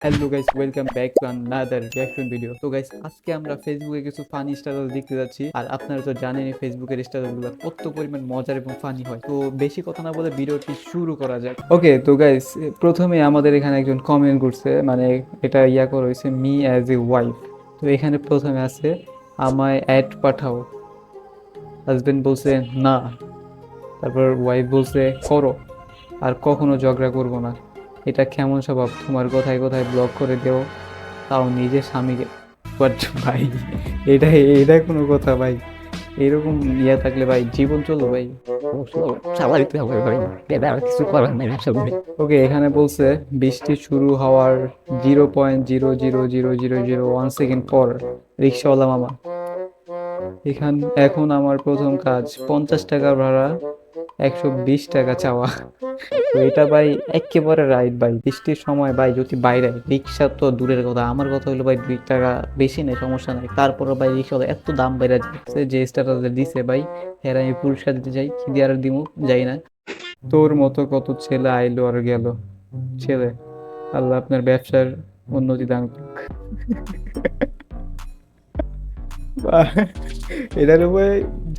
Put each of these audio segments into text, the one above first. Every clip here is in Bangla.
Hello guys, welcome back to another reaction video. তো গাইস, আজকে আমরা ফেসবুকে কিছু ফানি স্ট্যাটাস দেখতে যাচ্ছি। আর আপনারা তো জানেনই ফেসবুকের স্ট্যাটাসগুলো কত পরিমাণ মজার এবং ফানি হয়। তো বেশি কথা না বলে ভিডিওটি শুরু করা যাক। ওকে, তো গাইস, প্রথমে আমাদের এখানে একজন কমেন্ট করছে, মানে এটা করা হয়েছে মি অ্যাজ এ ওয়াইফ। তো এখানে প্রথমে আছে আমায় অ্যাড পাঠাও। হাজবেন্ড বলছে না, তারপর ওয়াইফ বলছে করো, আর কখনো ঝগড়া করবো না। এটা কেমন স্বভাব তোমার, কোথায় কোথায় ব্লক করে দেও, তাও নিজের স্বামীকে। বাট ভাই, এটা এটা কোনো কথা ভাই? এরকম থাকলে ভাই জীবন চলো ভাই। স্বাভাবিক হবে ভাই, এটা আর কিছু করার নেই আসলে। ওকে, এখানে বলছে বৃষ্টি শুরু হওয়ার 0.00001 সেকেন্ড পর রিক্সাওয়ালা মামা, এখন আমার প্রথম কাজ 50 টাকা ভাড়া, 120 টাকা চাওয়া। তো এটা ভাই একেবারে রাইট ভাই। বৃষ্টির সময় ভাই যদি বাইরে, রিক্সা তো দূরের কথা, আমার কথা হলো ভাই 2 টাকা বেশি নেই, সমস্যা নাই, তারপরে ভাই রিক্সা এত দাম বাইরে যাচ্ছে, যে স্ট্যাটাস দিছে ভাই, হ্যাঁ আমি পুরস্কার দিতে চাই, কি দিয়ে আর দিমু যাই না। তোর মতো কত ছেলে আইলো আর গেল। ছেলে, আল্লাহ আপনার ব্যবসার উন্নতি দান করুক। এটার উপরে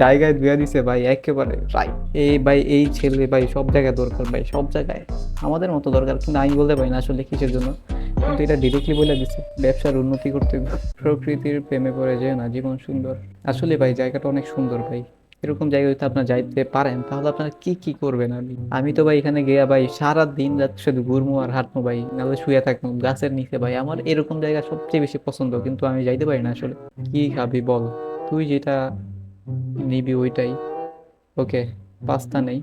জায়গায় ধুয়া দিছে ভাই, একেবারে রাইট। এই ভাই, এই ছেলে ভাই সব জায়গায় দরকার ভাই, সব জায়গায় আমাদের মতো দরকার, কিন্তু আমি বলতে পারি না আসলে কিসের জন্য। কিন্তু এটা ডিরেক্টলি বলে দিছে ব্যবসার উন্নতি করতে হবে। প্রকৃতির প্রেমে পড়ে যায় না জীবন সুন্দর। আসলে ভাই জায়গাটা অনেক সুন্দর ভাই। এরকম জায়গায় যদি আপনারা যাইতে পারেন তাহলে আপনারা কি কি করবেন? আমি তো ভাই এখানে গিয়া ভাই সারা দিন রাত শুধু ঘুরমু আর হাঁটমু ভাই, নাহলে শুয়ে থাকবো গাছের নিচে ভাই। আমার এরকম জায়গা সবচেয়ে বেশি পছন্দ, কিন্তু আমি যাইতে পারি না আসলে। কি খাবি বল, তুই যেটা নিবি ওইটাই। ওকে, পাস্তা নেই?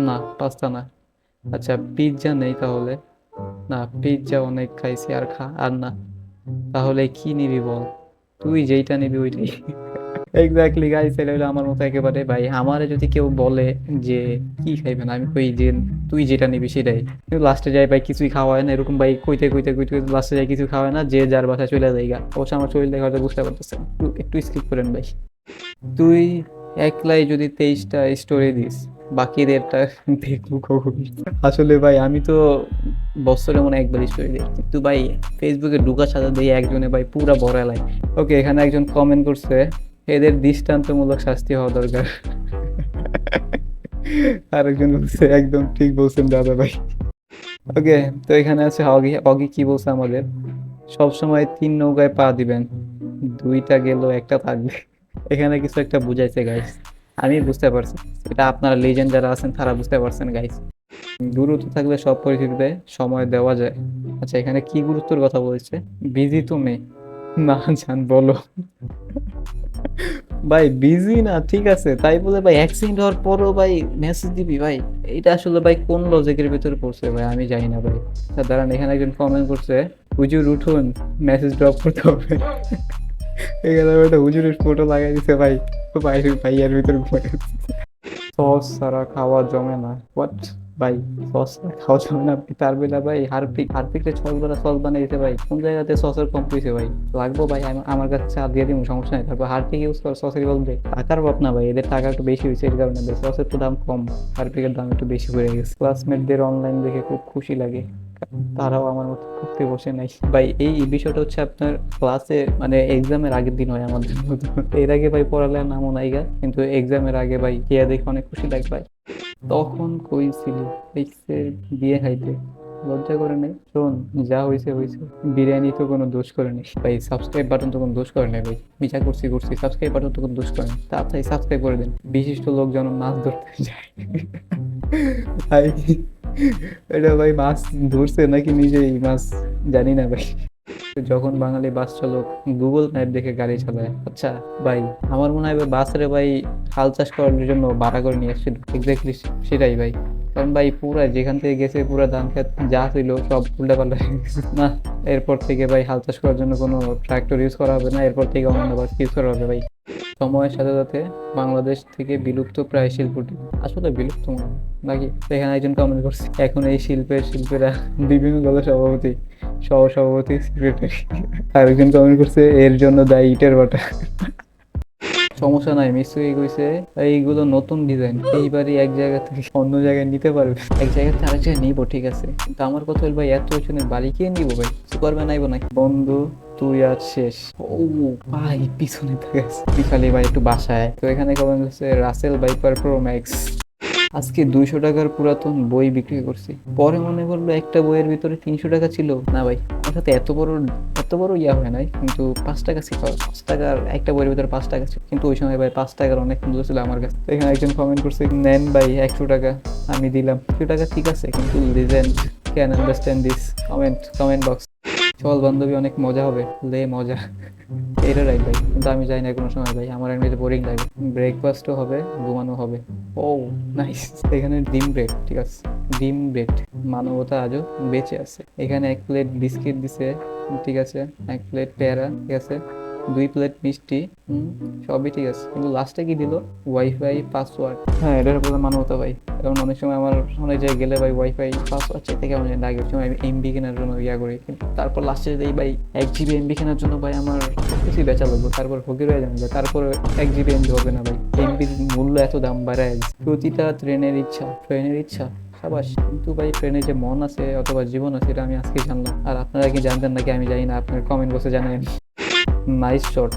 না, পাস্তা না। আচ্ছা, পিৎজা নেই তাহলে? না, পিৎজা অনেক খাইছি, আর আর না। তাহলে কি নিবি বল, তুই যেইটা নিবি ওইটাই। এক্স্যাক্টলি গাইস, এটা হলো আমার মতো একেবারে ভাই। আমারে যদি কেউ বলে যে কি খাইবেন, আমি কই যে তুই যেটা নিবি সেটাই। কিন্তু লাস্টে যাই ভাই কিছুই খাওয়া হয় না, এরকম ভাই কইতে কইতে কইতে লাস্টে যাই কিছু খাওয়া হয় না, যে যার বাসায় চলে যায় গা। অবশ্য আমার শরীর দেখে হয়তো বুঝতে পারতেছেন, একটু একটু স্কিপ করেন ভাই। তুই একলাই যদি 23টা স্টোরি দিস, বাকিদেরটা দেখবো কখন? আসলে ভাই আমি তো বছরে মনে হয় একবার স্টোরি দিই, কিন্তু ভাই ফেসবুকে ঢুকা সাজা দিয়ে একজনে ভাই পুরা ভরা লাই। ওকে, এখানে একজন কমেন্ট করছে এদের দৃষ্টান্তমূলক শাস্তি হওয়া দরকার। আরেকজন বলছে একদম ঠিক বলছেন দাদা ভাই। ওকে, তো এখানে আছে অগি। অগি কি বলছে আমাদের, সব সময় 3 নৌকায় পা দিবেন, দুইটা গেল একটা থাকবে। এখানে কিছু একটা বুঝাইছে গাইস, আমি বুঝতে পারছি। এটা আপনারা লেজেন্ড যারা আছেন তারা বুঝতে পারছেন গাইস। গুরুত্ব থাকলে সব পরিস্থিতিতে সময় দেওয়া যায়। আচ্ছা, এখানে কি গুরুত্বের কথা বলছে? বিজি তুমি? না জান বলো। ভাই বিজি না, ঠিক আছে, তাই বলে ভাই অ্যাক্সিডেন্ট হওয়ার পরও ভাই মেসেজ দিবি ভাই? এটা আসলে ভাই কোন লজিকের ভিতরে পড়ছে ভাই, আমি জানি না ভাই। আচ্ছা দাঁড়ান, এখানে একজন কমেন্ট করছে হুজুর উঠুন, মেসেজ ড্রপ করতে হবে। এখানে একটা হুজুরের ফটো লাগাই দিছে ভাই, ভাই ভাইয়ার ভিতরে ঘুমাই। সস ছাড়া খাওয়া জমে না? হোয়াট ভাই, সস ছাড়া খাওয়া জমে না? তার বেলা ভাই হারপিক, হারপিকরে সস বেলা সস বানাই দিতে ভাই, কোন জায়গাতে সসের কম পয়সা ভাই? লাগবো ভাই, আমার কাছে চা দিয়ে দিব, সমস্যা নেই। তারপর হারপিক ইউজ কর সসের বলবে, টাকার বাপ না ভাই, এদের টাকা একটু বেশি হয়েছে, এর কারণে ভাই সসের তো দাম কম, হারপিকের দাম একটু বেশি পড়ে গেছে। ক্লাসমেটদের অনলাইন দেখে খুব খুশি লাগে, তারাও আমার মতো পড়তে বসে নাই ভাই। এই বিষয়টা হচ্ছে আপনার ক্লাসে মানে এক্সামের আগের দিন হয় আমাদের মতো। এর আগে ভাই পড়ালে নামও নাইগা, কিন্তু এক্সামের আগে ভাই গিয়া দেখে অনেক খুশি লাগে ভাই। তখন কই ছিলি দেখছে বিয়ে খাইতে, লজ্জা করে নাই? শোন, যা হয়েছে হয়েছে, বিরিয়ানি তো কোনো দোষ করে নেই ভাই, সাবস্ক্রাইব বাটন তো কোনো দোষ করে নেই ভাই। মিছা করছি করছি, সাবস্ক্রাইব বাটন তো কোনো দোষ করে নেই, তাড়াতাড়ি সাবস্ক্রাইব করে দেন। বিশিষ্ট লোক যেন মাছ ধরতে যায় ভাই, এটা ভাই মাছ ধরছে নাকি নিজেই মাছ, জানি না ভাই। যখন বাঙালি বাস চালক গুগল ম্যাপ দেখে গাড়ি চালায়, আচ্ছা ভাই, আমার মনে হয় বাসরে ভাই হাল চাষ করার জন্য ভাড়া করে নিয়ে আসছিল, এক্স্যাক্টলি সেটাই ভাই। কারণ ভাই পুরা যেখান থেকে গেছে পুরা ধান খেত যা ছিল সব উল্টা পাল্টা হয়ে গেছে। না, এরপর থেকে ভাই হাল চাষ করার জন্য কোনো ট্রাক্টর ইউজ করা হবে না, এরপর থেকে অন্য বাস ইউজ করা হবে ভাই। সময়ের সাথে সাথে বাংলাদেশ থেকে বিলুপ্ত প্রায় শিল্পটি আসলে বিলুপ্ত মনে হয় নাকি? সেখানে একজন কমেন্ট করছে এখন এই শিল্পীরা বিভিন্ন দলের সভাপতি, সহ সভাপতি, সেক্রেটারি। আর একজন কমেন্ট করছে এর জন্য দায়ী ইটের ভাটা। সমস্যা নাই, মিস হয়ে গেছে। এইগুলো নতুন ডিজাইন, এইবারই এক জায়গা থেকে অন্য জায়গায় নিতে পারবে। এক জায়গা থেকে আরেক জায়গায় নিবো, ঠিক আছে, কিন্তু আমার কথা হল ভাই এত ওজনের বাড়ি কে নিবো ভাই? সুপারম্যান আইবো নাকি? বন্ধু তুই আজ শেষ। ও ভাই পিছনে থাকে বিকালে ভাই একটু বাসায় তো এখানে কমেন্ট হচ্ছে রাসেল ভাইপার প্রো ম্যাক্স। আজকে 200 টাকার পুরাতন বই বিক্রি করছি, পরে মনে করলো একটা বইয়ের ভিতরে 300 টাকা ছিল। না ভাই, আমার সাথে এত বড় ইয়া হয় নাই, কিন্তু 5 টাকা ছিল। 5 টাকার একটা বইয়ের ভিতরে 5 টাকা ছিল, কিন্তু ওই সময় ভাই 5 টাকার অনেক মূল্য ছিল আমার কাছে। তো এখানে একজন কমেন্ট করছে, নেন ভাই 100 টাকা। আমি দিলাম 100 টাকা, ঠিক আছে, কিন্তু legend can understand this. Comment box. চল বান্ধবী, অনেক মজা হবে, লে মজা। এটা রাইট ভাই, কিন্তু আমি যাই না কোনো সময় ভাই, আমার এমনিতে বোরিং লাগে। ব্রেকফাস্টও হবে, ঘুমানো হবে। ও নাইস। এখানে ডিম ব্রেড, ঠিক আছে, ডিম ব্রেড। মানবতা আজও বেঁচে আছে। এখানে 1 প্লেট বিস্কিট দিছে, ঠিক আছে, 1 প্লেট পেয়ারা, ঠিক আছে, 2 প্লেট মিষ্টি, সবই ঠিক আছে, কিন্তু লাস্টে কি দিল? Wifi password. হ্যাঁ, এটার উপরে মানবতা ভাই। কারণ অনেক সময় আমার অনেক জায়গায় গেলে ভাই ওয়াইফাই পাসওয়ার্ড চাইতে কেমন জানি লাগে। ওই সময় আমি এমবি কেনার জন্য ইয়া করি, কিন্তু তারপর লাস্টে দেই ভাই 1 জিবি এমবি কেনার জন্য ভাই আমার সবকিছুই বেচা লাগবে, তারপর ফকির হয়ে যাবে। তারপর 1 জিবি এমবি হবে না ভাই, এমবির মূল্য এত দাম বাড়ায়। প্রতিটা ট্রেনের ইচ্ছা সাবাস, কিন্তু ভাই ট্রেনে যে মন আছে অথবা জীবন আছে এটা আমি আজকে জানলাম। আর আপনারা কি জানতেন নাকি আমি জানি না? আপনার কমেন্ট বক্সে জানাবেন। নাইস শট,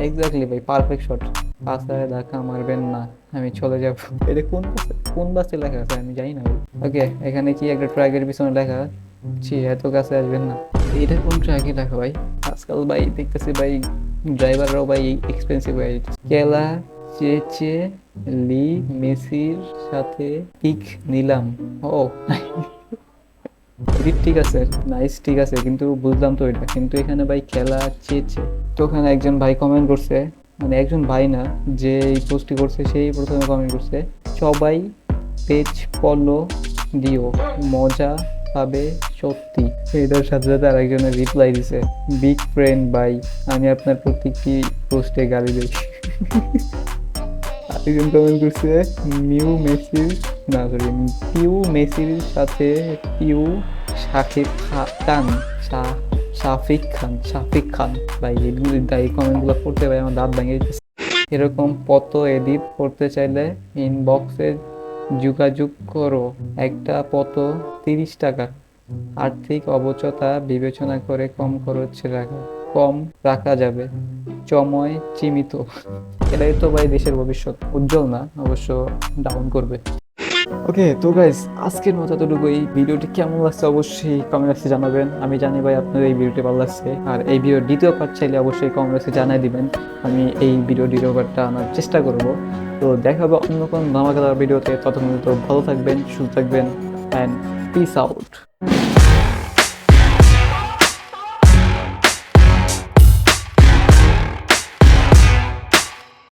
এক্স্যাক্টলি ভাই, পারফেক্ট শট। পাশায় ধাক্কা মারবেন না, আমি চলে যাব। এটা কোন বাসে লেখা আছে আমি জানি না ভাই। ওকে, এখানে কি একটা ট্র্যাকের পিছনে লেখা, ছি এত কাছে আসবেন না। এটা কোন ট্র্যাকে লেখা ভাই? আজকাল ভাই দেখতেছি ভাই ড্রাইভাররাও ভাই এক্সপেন্সিভ হয়ে যাচ্ছে। কেলা চেচে লি মেসির সাথে পিক নিলাম। ও এডিট ঠিক আছে, নাইস, ঠিক আছে, কিন্তু বুঝলাম তো এটা, কিন্তু এখানে ভাই খেলা চেয়েছে। তো ওখানে একজন ভাই কমেন্ট করছে, মানে একজন ভাই না, যে এই পোস্টটি করছে সেই প্রথমে কমেন্ট করছে, সবাই পেজ ফলো দিও, মজা পাবে সত্যি। এটার সাথে সাথে আরেকজনের রিপ্লাই দিছে, বিগ ফ্রেন্ড ভাই, আমি আপনার প্রত্যেকটি পোস্টে গালি দিই। আরেকজন কমেন্ট করছে, পিউ মেসির সাথে পিউ শাকিব খান শাফিক খান ভাই। এই কমেন্টগুলো পড়তে ভাই আমার দাঁত ভেঙে দিতেছে। এরকম ফটো এডিট করতে চাইলে ইনবক্সে যোগাযোগ করো, একটা ফটো 30 টাকা। আর্থিক অবচতা বিবেচনা করে কম রাখা যাবে, সময় সীমিত। এটাই তো ভাই দেশের ভবিষ্যৎ, উজ্জ্বল না অবশ্য, ডাউন করবে। ওকে তো গাইস, আজকের মতো এতটুকুই। ভিডিওটি কেমন লাগছে অবশ্যই কমেন্ট বক্সে জানাবেন। আমি জানি ভাই আপনার এই ভিডিওটি ভালো লাগছে, আর এই ভিডিওর দ্বিতীয় পার্ট চাইলে অবশ্যই কমেন্ট বক্সে জানাই দিবেন। আমি এই ভিডিও দ্বিতীয় পার্টটা আনার চেষ্টা করব। তো দেখা হবে অন্য কোনো ধামাকাদার ভিডিওতে। ততক্ষণ তো ভালো থাকবেন, সুস্থ থাকবেন, অ্যান্ড পিস আউট।